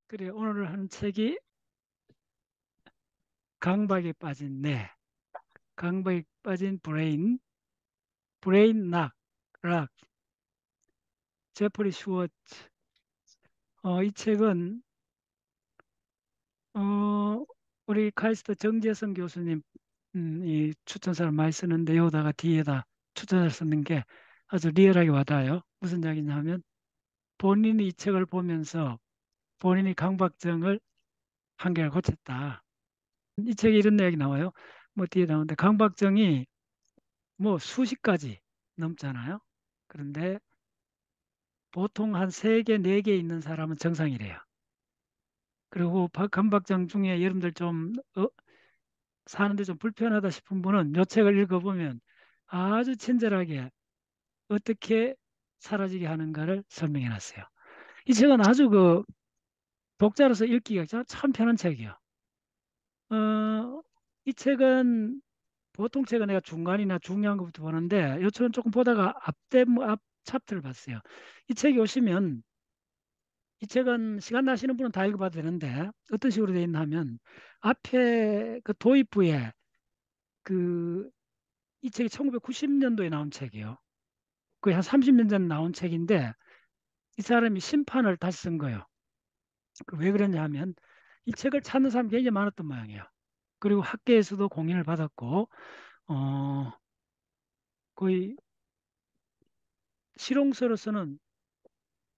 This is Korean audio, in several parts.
그래, 오늘 한 책이 강박에 빠진 뇌, 강박에 빠진 브레인 락, 제프리 슈워츠. 이 책은 우리 카이스트 정재성 교수님 이 추천사를 많이 쓰는데 여기다가 뒤에다 추천을 쓰는 게 아주 리얼하게 와닿아요. 무슨 이야기냐면 본인이 이 책을 보면서 본인이 강박증을 한 개를 고쳤다. 이 책에 이런 내용이 나와요. 뭐 뒤에 나오는데 강박증이 뭐 수십 가지 넘잖아요. 그런데 보통 한 세개네개 있는 사람은 정상이래요. 그리고 강박증 중에 여러분들 좀 사는데 좀 불편하다 싶은 분은 이 책을 읽어보면 아주 친절하게 어떻게 사라지게 하는가를 설명해 놨어요. 이 책은 아주 그 독자로서 읽기가 참 편한 책이에요. 이 책은 보통 책은 내가 중간이나 중요한 것부터 보는데 이 책은 조금 보다가 앞 챕터를 봤어요. 이 책이 오시면 이 책은 시간 나시는 분은 다 읽어봐도 되는데 어떤 식으로 되어 있나 하면 앞에 그 도입부에 그 이 책이 1990년도에 나온 책이에요. 거의 한 30년 전 나온 책인데 이 사람이 심판을 다시 쓴 거예요. 왜 그러냐 하면 이 책을 찾는 사람이 굉장히 많았던 모양이에요. 그리고 학계에서도 공인을 받았고 어, 거의 실용서로서는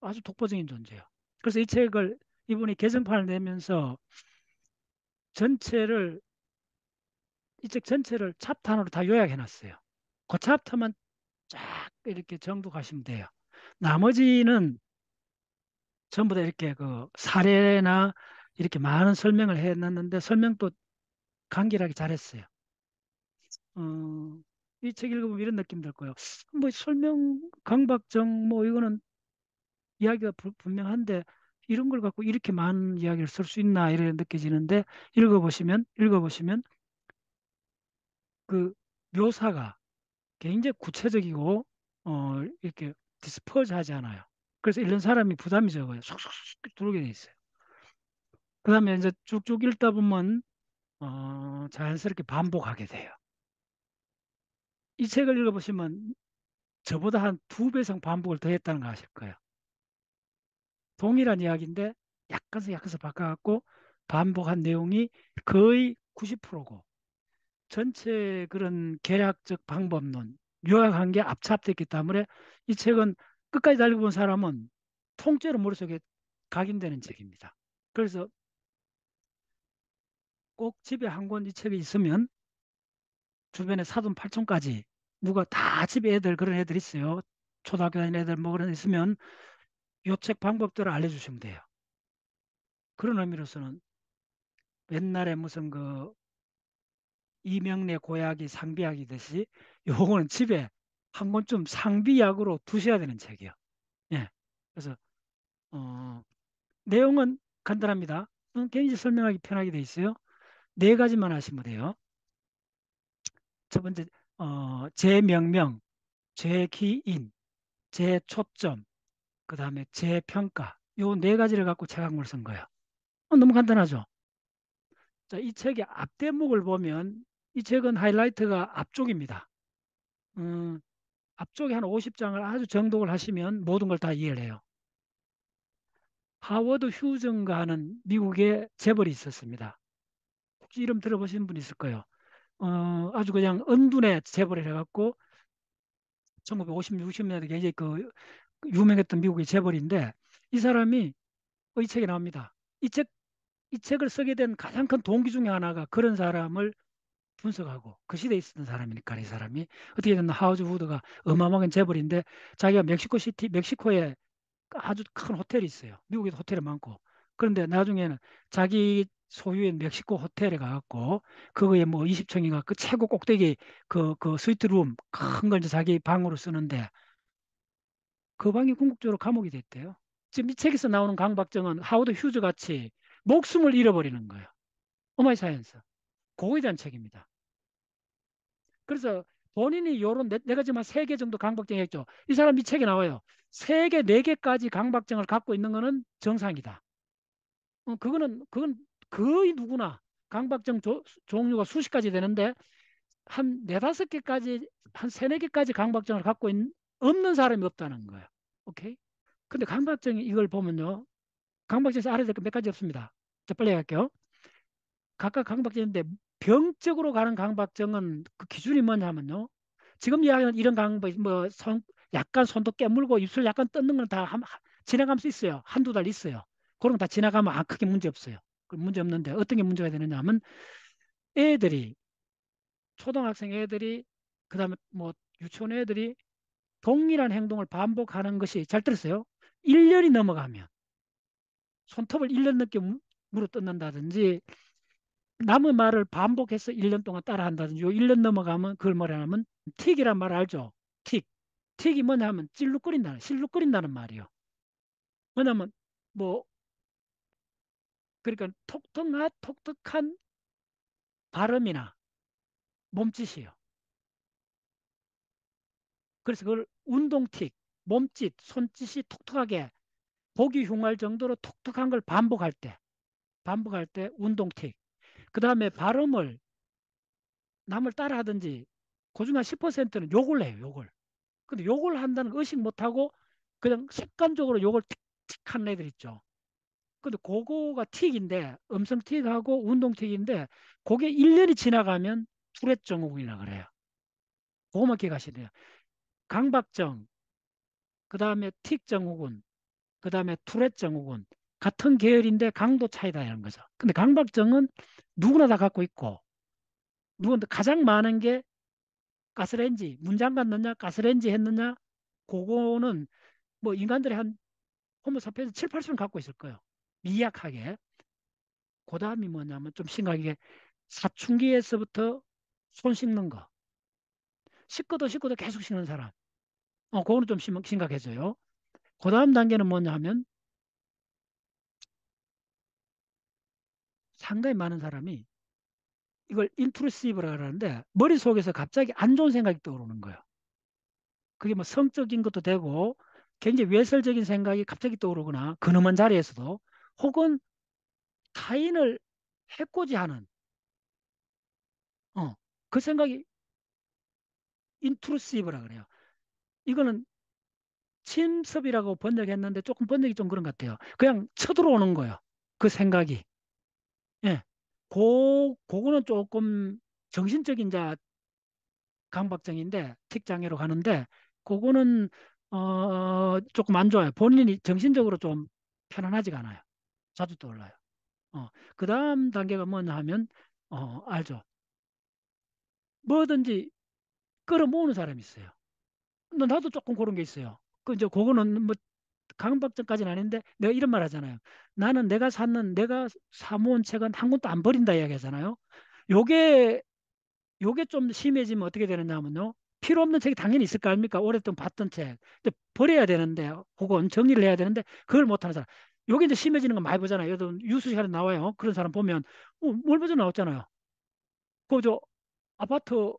아주 독보적인 존재예요. 그래서 이 책을 이분이 개정판을 내면서 전체를 이 책 전체를 챕터로 다 요약해 놨어요. 그 챕터만 쫙 이렇게 정독하시면 돼요. 나머지는 전부 다 이렇게 그 사례나 이렇게 많은 설명을 해 놨는데 설명도 간결하게 잘했어요. 이 책 읽어보면 이런 느낌 들 거예요. 뭐 설명 강박증 뭐 이거는 이야기가 분명한데 이런 걸 갖고 이렇게 많은 이야기를 쓸 수 있나 이렇게 느껴지는데 읽어보시면 그 묘사가 굉장히 구체적이고 이렇게 디스퍼즈하지 않아요. 그래서 읽는 사람이 부담이 적어요. 쏙쏙쏙 들어오게 돼 있어요. 그다음에 이제 쭉쭉 읽다 보면 자연스럽게 반복하게 돼요. 이 책을 읽어보시면 저보다 한 두 배 이상 반복을 더 했다는 거 아실 거예요. 동일한 이야기인데 약간씩 바꿔갖고 반복한 내용이 거의 90%고 전체 그런 계략적 방법론 요약한 게 압착됐기 때문에 이 책은 끝까지 다 읽어본 사람은 통째로 머릿속에 각인되는 책입니다. 그래서 꼭 집에 한 권 이 책이 있으면 주변에 사돈 팔촌까지 누가 다 집에 애들 그런 애들 있어요. 초등학교 다니는 애들 뭐 그런 애 있으면 요 책 방법대로 알려주시면 돼요. 그런 의미로서는 옛날에 무슨 그 이명래 고약이 상비약이듯이 요거는 집에 한 권쯤 상비약으로 두셔야 되는 책이에요. 예. 그래서 어, 내용은 간단합니다. 굉장히 설명하기 편하게 돼 있어요. 네 가지만 하시면 돼요. 첫 번째 재명명, 재기인, 재초점, 그 다음에 재평가. 요 네 가지를 갖고 책학문을 쓴 거예요. 너무 간단하죠. 자, 이 책의 앞대목을 보면 이 책은 하이라이트가 앞쪽입니다. 음, 앞쪽에 한 50장을 아주 정독을 하시면 모든 걸 다 이해를 해요. 하워드 휴전가 하는 미국의 재벌이 있었습니다. 혹시 이름 들어보신 분 있을 거예요. 아주 그냥 은둔의 재벌을 해갖고 1950, 60년대 굉장히 그 유명했던 미국의 재벌인데 이 사람이 이 책에 나옵니다. 이 책을 쓰게 된 가장 큰 동기 중에 하나가 그런 사람을 분석하고 그 시대에 있었던 사람이니까 이 사람이 어떻게 됐나 하워드 후드가 어마어마한 재벌인데 자기가 멕시코에 아주 큰 호텔이 있어요. 미국에도 호텔이 많고. 그런데 나중에는 자기 소유의 멕시코 호텔에 가갖고 그거에 뭐 20층인가 그 최고 꼭대기 그 스위트룸 큰 걸 이제 자기 방으로 쓰는데 그 방이 궁극적으로 감옥이 됐대요. 지금 이 책에서 나오는 강박증은 하워드 휴즈 같이 목숨을 잃어버리는 거예요. 오마이 사이언스. 그거에 대한 책입니다. 그래서 본인이 요런 내가 지금 한 세 개 정도 강박증이 했죠. 이 사람 이 책에 나와요. 세 개, 네 개까지 강박증을 갖고 있는 거는 정상이다. 그건 거의 누구나 강박증 종류가 수십 가지 되는데 한 네다섯 개까지 한 세네 개까지 강박증을 없는 사람이 없다는 거예요. 오케이? 근데 강박증이 이걸 보면요. 강박증에서 알아야 될 거 몇 가지 없습니다. 자, 빨리 갈게요. 각각 강박증인데 병적으로 가는 강박증은 그 기준이 뭐냐면요. 지금 이야기하는 이런 강박, 약간 손도 깨물고 입술 약간 뜯는 건 다 지나갈 수 있어요. 한두 달 있어요. 그런 거 다 지나가면 크게 문제 없어요. 그 문제 없는데 어떤 게 문제가 되느냐 하면 애들이, 초등학생 애들이, 그 다음에 뭐 유치원 애들이 동일한 행동을 반복하는 것이, 잘 들었어요? 1년이 넘어가면 손톱을 1년 넘게 물어뜯는다든지 남의 말을 반복해서 1년 동안 따라한다든지, 요 1년 넘어가면 그걸 뭐라 하면 틱이란 말 알죠? 틱. 틱이 뭐냐면 찔룩거린다는, 실룩거린다는 말이요. 뭐냐면 뭐 그러니까 톡톡한 발음이나 몸짓이요. 그래서 그걸 운동틱, 몸짓, 손짓이 톡톡하게 보기 흉할 정도로 톡톡한 걸 반복할 때 운동틱. 그 다음에 발음을 남을 따라하든지 그중 한 10%는 욕을 해요. 욕을. 근데 욕을 한다는 거 의식 못하고 그냥 습관적으로 욕을 틱틱 하는 애들 있죠. 근데 그거가 틱인데, 음성 틱하고 운동 틱인데, 그게 1년이 지나가면 투렛 증후군이라 그래요. 그거만 기억하시면 돼요. 강박증, 그 다음에 틱 증후군, 그 다음에 투렛 증후군. 같은 계열인데 강도 차이다 이런 거죠. 근데 강박증은 누구나 다 갖고 있고, 누구나 가장 많은 게 가스레인지, 문장관 넣냐, 가스레인지 했느냐, 그거는 뭐 인간들이 한 호모사피엔스 7, 80은 갖고 있을 거예요. 미약하게. 그 다음이 뭐냐면 좀 심각하게 사춘기에서부터 손 씻는 거. 씻고도 계속 씻는 사람. 그거는 좀 심각해져요. 그 다음 단계는 뭐냐 하면 상당히 많은 사람이 이걸 인트루시브라 그러는데 머릿속에서 갑자기 안 좋은 생각이 떠오르는 거예요. 그게 뭐 성적인 것도 되고 굉장히 외설적인 생각이 갑자기 떠오르거나 근엄한 자리에서도, 혹은 타인을 해코지하는 그 생각이 인트루시브라 그래요. 이거는 침섭이라고 번역했는데 조금 번역이 좀 그런 것 같아요. 그냥 쳐들어오는 거예요. 그 생각이. 예. 그거는 조금 정신적인 강박증인데, 틱장애로 가는데, 그거는 조금 안 좋아요. 본인이 정신적으로 좀 편안하지가 않아요. 자주 떠올라요. 그 다음 단계가 뭐냐 하면, 알죠. 뭐든지 끌어모으는 사람이 있어요. 나도 조금 그런 게 있어요. 이제 그거는 뭐 강박증까지는 아닌데, 내가 이런 말 하잖아요. 나는 내가 사모은 책은 한 권도 안 버린다 이야기하잖아요. 요게 요게 좀 심해지면 어떻게 되느냐 하면요. 필요 없는 책이 당연히 있을 거 아닙니까? 오랫동안 봤던 책. 근데 버려야 되는데, 혹은 정리를 해야 되는데 그걸 못하는 사람. 요게 이제 심해지는 거 많이 보잖아요. 여러분 뉴스 시간에 나와요. 그런 사람 보면 뭘 보죠? 나왔잖아요. 그저 아파트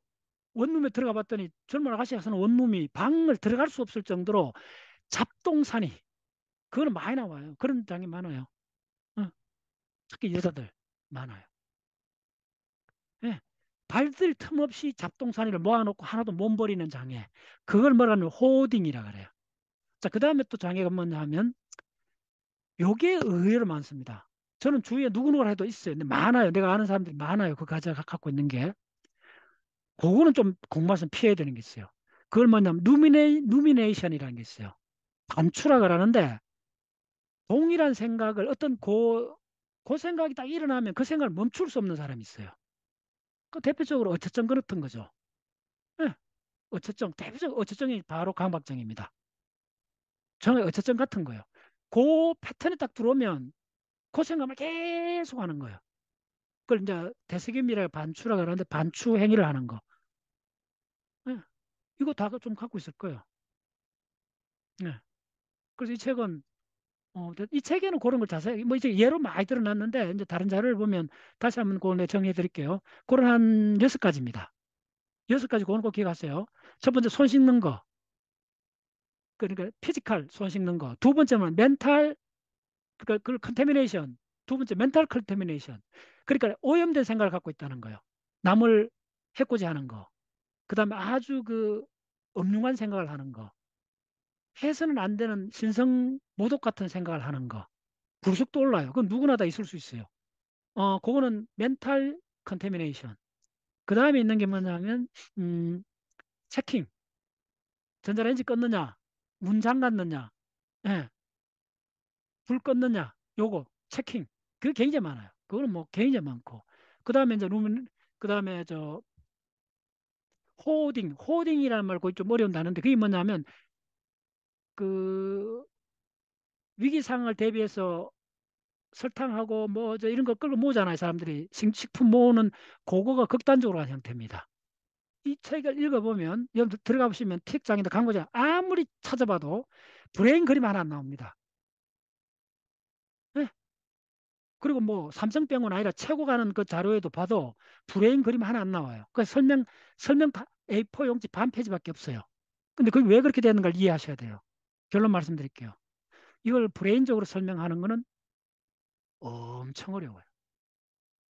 원룸에 들어가 봤더니 젊은 아가씨가 사는 원룸이 방을 들어갈 수 없을 정도로 잡동사니, 그거는 많이 나와요. 그런 장이 많아요. 어, 특히 여자들 많아요. 예. 발들 틈 없이 잡동사니를 모아놓고 하나도 못 버리는 장애. 그걸 뭐라면 호딩이라 그래요. 자, 그 다음에 또 장애가 뭐냐 하면 요게 의외로 많습니다. 저는 주위에 누구누구 해도 있어요. 근데 많아요. 내가 아는 사람들이 많아요. 그 가져 갖고 있는 게. 그거는 좀 공부해서 피해야 되는 게 있어요. 그걸 뭐냐면 루미네이션이라는 게 있어요. 반추락을 하는데 동일한 생각을 그 생각이 딱 일어나면 그 생각을 멈출 수 없는 사람이 있어요. 그 대표적으로 어처증 그렇던 거죠. 예, 대표적 어처증이 바로 강박증입니다. 정말 어처증 같은 거예요. 그 패턴이 딱 들어오면 그 생각을 계속 하는 거예요. 그걸 이제 대세균이라 반추라고 하는데 반추 행위를 하는 거. 예, 이거 다 좀 갖고 있을 거예요. 예. 그래서 이 책에는 그런 걸 자세히, 뭐 이제 예로 많이 드러났는데, 이제 다른 자료를 보면 다시 한번 그거 내 정리해 드릴게요. 그런 한 6가지입니다. 6가지 그거 꼭 기억하세요. 첫 번째, 손 씻는 거. 그러니까 피지컬 손 씻는 거. 두 번째는 멘탈, 그러니까 그 컨테미네이션. 두 번째, 멘탈 컨테미네이션. 그러니까 오염된 생각을 갖고 있다는 거예요. 남을 해코지 하는 거. 그 다음에 아주 그 음흉한 생각을 하는 거. 해서는 안 되는 신성 모독 같은 생각을 하는 거. 불쑥 떠올라요. 그건 누구나 다 있을 수 있어요. 그거는 멘탈 컨테미네이션. 그 다음에 있는 게 뭐냐면, 체킹. 전자레인지 껐느냐, 문 잠갔느냐, 예, 불 껐느냐, 요거 체킹. 그게 굉장히 많아요. 그거는 뭐 굉장히 많고. 그 다음에 이제 그 다음에 저 호딩이라는 말 거의 좀 어려운 단어인데 그게 뭐냐면 그 위기 상황을 대비해서 설탕하고 뭐 저 이런 거 끌고 모으잖아요. 사람들이 식품 모으는 그거가 극단적으로 한 형태입니다. 이 책을 읽어보면 여러분 들어가 보시면 책장이나 광고장 아무리 찾아봐도 브레인 그림 하나 안 나옵니다. 예? 그리고 뭐 삼성병원 아니라 최고 가는 그 자료에도 봐도 브레인 그림 하나 안 나와요. 그 설명 A4 용지 반 페이지밖에 없어요. 근데 그게 왜 그렇게 되는 걸 이해하셔야 돼요. 결론 말씀드릴게요. 이걸 브레인적으로 설명하는 거는 엄청 어려워요.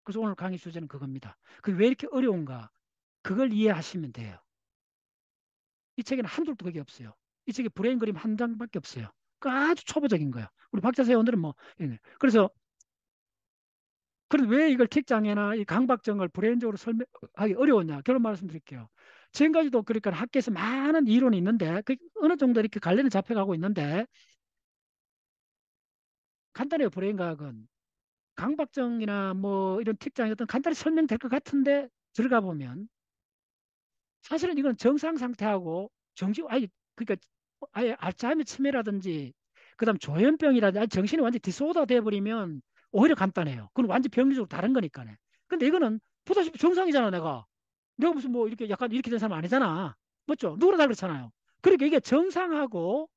그래서 오늘 강의 주제는 그겁니다. 그게 왜 이렇게 어려운가? 그걸 이해하시면 돼요. 이 책에는 한둘도 그게 없어요. 이 책에 브레인 그림 한 장밖에 없어요. 그 아주 초보적인 거예요. 우리 박자세원들은 뭐 그래서 왜 이걸 틱장애나 이 강박증을 브레인적으로 설명하기 어려웠냐? 결론 말씀드릴게요. 지금까지도 그러니까 학계에서 많은 이론이 있는데 그 어느 정도 이렇게 관련이 잡혀가고 있는데 간단해요. 브레인과학은 강박증이나 뭐 이런 틱장애 어떤 간단히 설명될 것 같은데 들어가 보면 사실은 이건 정상 상태하고 아니 그러니까 아예 알츠하이머 치매라든지 그다음 조현병이라든지 아니, 정신이 완전 디소다 돼버리면 오히려 간단해요. 그건 완전 병리적으로 다른 거니까요. 근데 이거는 보다시피 정상이잖아 내가 무슨 뭐 이렇게 약간 이렇게 된 사람 아니잖아. 맞죠? 누구나 다 그렇잖아요. 그러니까 이게 정상하고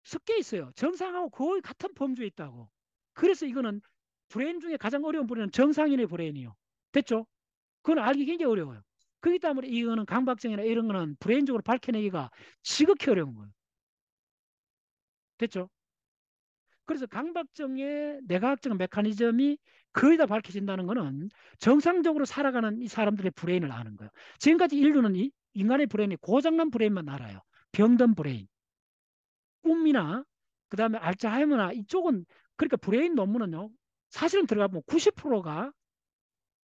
섞여 있어요. 정상하고 거의 같은 범주에 있다고. 그래서 이거는 브레인 중에 가장 어려운 부분은 정상인의 브레인이요. 됐죠? 그건 알기 굉장히 어려워요. 그렇기 때문에 이거는 강박증이나 이런 거는 브레인적으로 밝혀내기가 지극히 어려운 거예요. 됐죠? 그래서 강박증의 뇌과학적 메커니즘이 거의 다 밝혀진다는 것은 정상적으로 살아가는 이 사람들의 브레인을 아는 거예요. 지금까지 인류는 인간의 브레인이 고장난 브레인만 알아요. 병든 브레인. 꿈이나 그다음에 알츠하이머나 이쪽은 그러니까 브레인 논문은요. 사실은 들어가 보면 90%가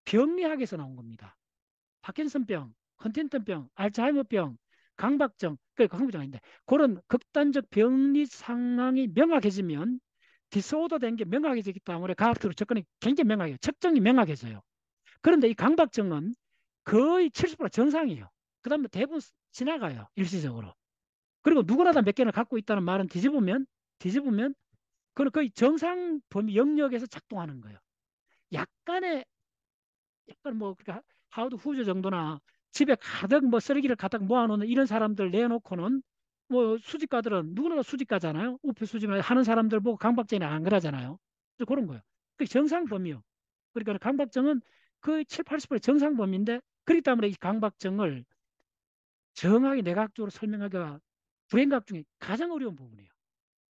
병리학에서 나온 겁니다. 파킨슨병, 헌팅턴병, 알츠하이머병, 강박증, 그러니까 강박증 아닌데 그런 극단적 병리 상황이 명확해지면 디소더 된 게 명확해지기 때문에 과학적으로 접근이 굉장히 명확해요. 측정이 명확해져요. 그런데 이 강박증은 거의 70% 정상이에요. 그 다음에 대부분 지나가요. 일시적으로. 그리고 누구나 다 몇 개를 갖고 있다는 말은 뒤집으면 그건 거의 정상 범위 영역에서 작동하는 거예요. 약간의 약간 뭐 그러니까 하워드 후즈 정도나 집에 가득 뭐 쓰레기를 가득 모아놓는 이런 사람들 내놓고는 뭐 수집가들은 누구나 다 수집가잖아요. 우표 수집을 하는 사람들 보고 강박증이 안 그러잖아요. 그런 거예요. 그 정상 범위요. 그러니까 강박증은 거의 7, 80% 정상 범위인데 그렇기 때문에 이 강박증을 정확히 내각적으로 설명하기가 불행각 중에 가장 어려운 부분이에요.